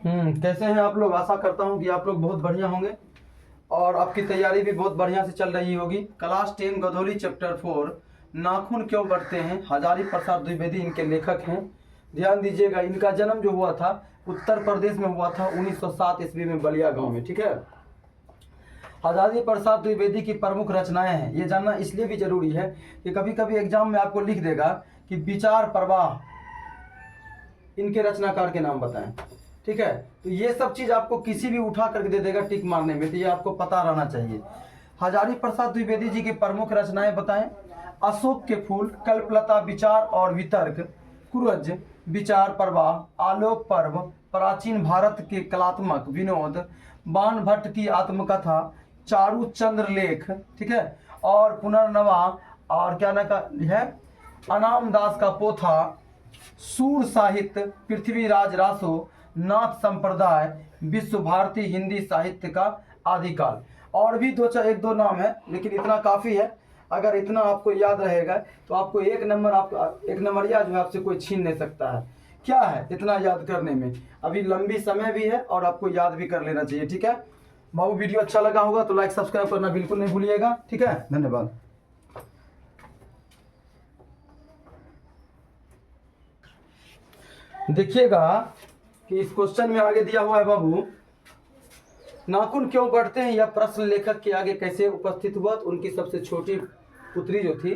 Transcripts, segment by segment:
कैसे हैं आप लोग? आशा करता हूं कि आप लोग बहुत बढ़िया होंगे और आपकी तैयारी भी बहुत बढ़िया से चल रही होगी। क्लास 10 गधोली चैप्टर 4 नाखून क्यों बढ़ते हैं, हजारी प्रसाद द्विवेदी इनके लेखक हैं। ध्यान दीजिएगा, इनका जन्म जो हुआ था उत्तर प्रदेश में हुआ था 1907 ईस्वी में बलिया गांव में। ठीक है। हजारी प्रसाद द्विवेदी की प्रमुख रचनाएं हैं, ये जानना इसलिए भी जरूरी है कि कभी कभी एग्जाम में आपको लिख देगा कि विचार प्रवाह इनके रचनाकार के नाम बताएं। ठीक है, तो ये सब चीज आपको किसी भी उठा करके दे देगा टिक मारने में, तो ये आपको पता रहना चाहिए। हजारी प्रसाद द्विवेदी जी की प्रमुख रचनाएं बताएं। अशोक के फूल, कल्पलता, विचार और वितर्क, कुरज, विचार प्रवाह, आलोक पर्व, प्राचीन भारत के कलात्मक विनोद, बाण भट्ट की आत्मकथा, चारू चंद्र लेख, ठीक है, और पुनर्नवा, और क्या ना का है, अनाम दास का पोथा, सूर साहित्य, पृथ्वीराज रासो, नाथ संप्रदाय, विश्व भारती हिंदी साहित्य का आदिकाल। और भी एक दो नाम है, लेकिन इतना काफी है। अगर इतना आपको याद रहेगा तो आपको एक नंबरिया जो है आपसे कोई छीन नहीं सकता है। क्या है इतना याद करने में? अभी लंबी समय भी है और आपको याद भी कर लेना चाहिए। ठीक है बाबू, वीडियो अच्छा लगा होगा तो लाइक सब्सक्राइब करना बिल्कुल नहीं भूलिएगा। ठीक है, धन्यवाद। देखिएगा कि इस क्वेश्चन में आगे दिया हुआ है बाबू, नाखून क्यों बढ़ते हैं, यह प्रश्न लेखक के आगे कैसे उपस्थित हुआ। तो उनकी सबसे छोटी पुत्री जो थी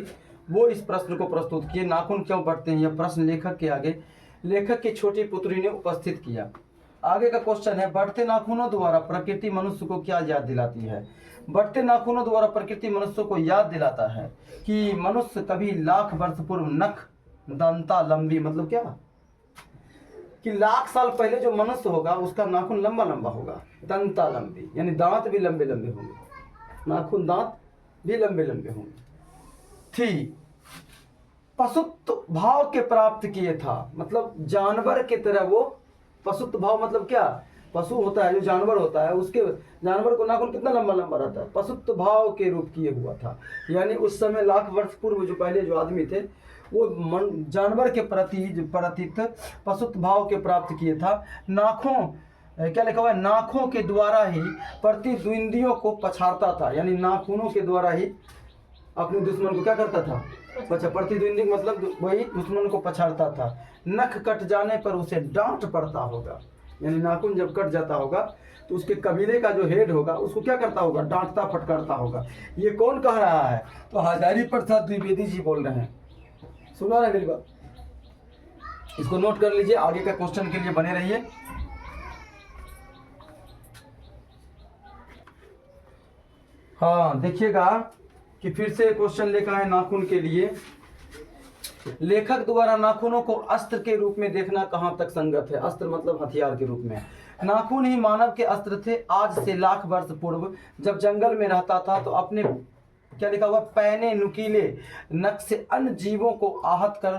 वो इस प्रश्न को प्रस्तुत किए। नाखून क्यों बढ़ते हैं, यह प्रश्न लेखक के आगे लेखक की छोटी पुत्री ने उपस्थित किया। आगे का क्वेश्चन है, बढ़ते नाखूनों द्वारा प्रकृति मनुष्य को क्या याद दिलाती है। बढ़ते नाखूनों द्वारा प्रकृति मनुष्य को याद दिलाता है कि मनुष्य कभी लाख वर्ष पूर्व नख दंता लंबी, मतलब क्या कि लाख साल पहले जो मनुष्य होगा उसका नाखून लंबा लंबा होगा, दंता लंबी, यानी दांत भी लंबे लंबे होंगे, नाखून दांत भी लंबे लंबे होंगे। थी पशुत्व भाव के प्राप्त किए था, मतलब जानवर की तरह वो पशुत्व भाव, मतलब क्या, पशु होता है जो जानवर होता है, उसके जानवर को नाखून कितना लंबा लंबा रहता है, पशुत्व भाव के रूप किए हुआ था। यानी उस समय लाख वर्ष पूर्व जो पहले जो आदमी थे वो जानवर के प्रति पशुत्व भाव के प्राप्त किए था। नाखों क्या लिखा हुआ है, नाखों के द्वारा ही प्रतिद्वंदियों को पछाड़ता था, यानी नाखूनों के द्वारा ही अपने दुश्मन को क्या करता था, प्रतिद्वंदी, मतलब वही दुश्मन को पछाड़ता था। नख कट जाने पर उसे डांट पड़ता होगा, यानी नाखून जब कट जाता होगा तो उसके कबीले का जो हेड होगा उसको क्या करता होगा, डांटता फटकारता होगा। ये कौन कह रहा है? तो हजारी प्रसाद द्विवेदी जी बोल रहे हैं। सुना ना मेरी बात, इसको नोट कर लीजिए, आगे का क्वेश्चन के लिए बने रहिए। हाँ देखिएगा कि फिर से क्वेश्चन लेकर है नाखून के लिए। लेखक द्वारा नाखूनों को अस्त्र के रूप में देखना कहां तक संगत है। अस्त्र मतलब हथियार के रूप में। नाखून ही मानव के अस्त्र थे। आज से लाख वर्ष पूर्व जब जंगल में रहता था तो अपने क्या लिखा हुआ, पैने नुकीले नख से अन्य जीवों को आहत कर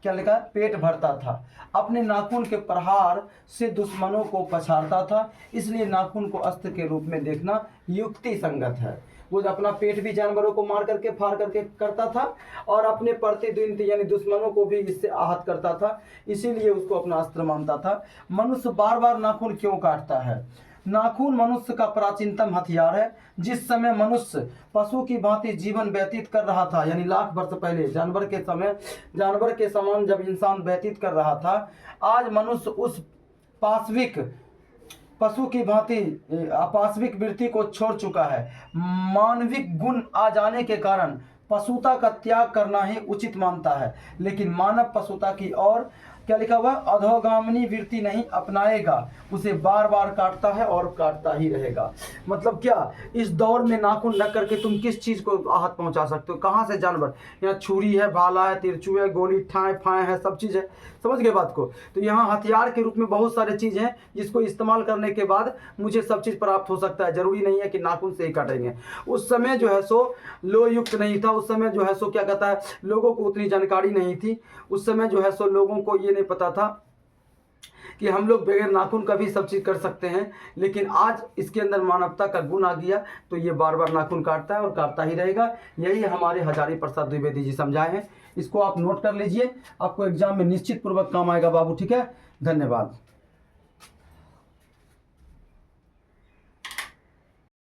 क्या लिखा, पेट भरता था। अपने नाखून के प्रहार से दुश्मनों को पछाड़ता था। इसलिए नाखून को अस्त्र के रूप में देखना युक्ति संगत है। वो अपना पेट भी जानवरों को मार करके फाड़ करके करता था और अपने प्रतिद्वंदी यानी दुश्मनों को भी इससे आहत करता था, इसीलिए उसको अपना अस्त्र मानता था। मनुष्य बार बार नाखून क्यों काटता है? नाखून मनुष्य का प्राचीनतम हथियार है। जिस समय मनुष्य पशु की भांति जीवन व्यतीत कर रहा था, यानी लाख वर्ष पहले जानवर के समान जब इंसान व्यतीत कर रहा था, आज मनुष्य उस पाश्विक पशु की भांति अपाश्विक वृत्ति को छोड़ चुका है। मानविक गुण आ जाने के कारण पशुता का त्याग करना ही उचित मानता है, लेकिन मानव पशुता की और क्या लिखा हुआ, अधोगामिनी वृत्ति नहीं अपनाएगा। उसे बार बार काटता है और काटता ही रहेगा। मतलब क्या, इस दौर में नाखून न करके तुम किस चीज को आहत पहुंचा सकते हो? कहां से जानवर, यहाँ छुरी है, भाला है, तिरछू है, गोली ठाए फाए है, सब चीज है। समझ गए बात को? तो यहाँ हथियार के रूप में बहुत सारे चीज हैं जिसको इस्तेमाल करने के बाद मुझे सब चीज प्राप्त हो सकता है। जरूरी नहीं है कि नाखून से ही काटेंगे। उस समय जो है सो लो युक्त नहीं था। उस समय जो है सो क्या कहता है, लोगों को उतनी जानकारी नहीं थी। उस समय जो है सो लोगों को ये नहीं पता था कि हम लोग बगैर नाखून का भी सब चीज कर सकते हैं। लेकिन आज इसके अंदर मानवता का गुण आ गया तो ये बार बार नाखून काटता है और काटता ही रहेगा। यही हमारे हजारी प्रसाद द्विवेदी जी समझाए हैं। इसको आप नोट कर लीजिए, आपको एग्जाम में निश्चित पूर्वक काम आएगा बाबू। ठीक है, धन्यवाद।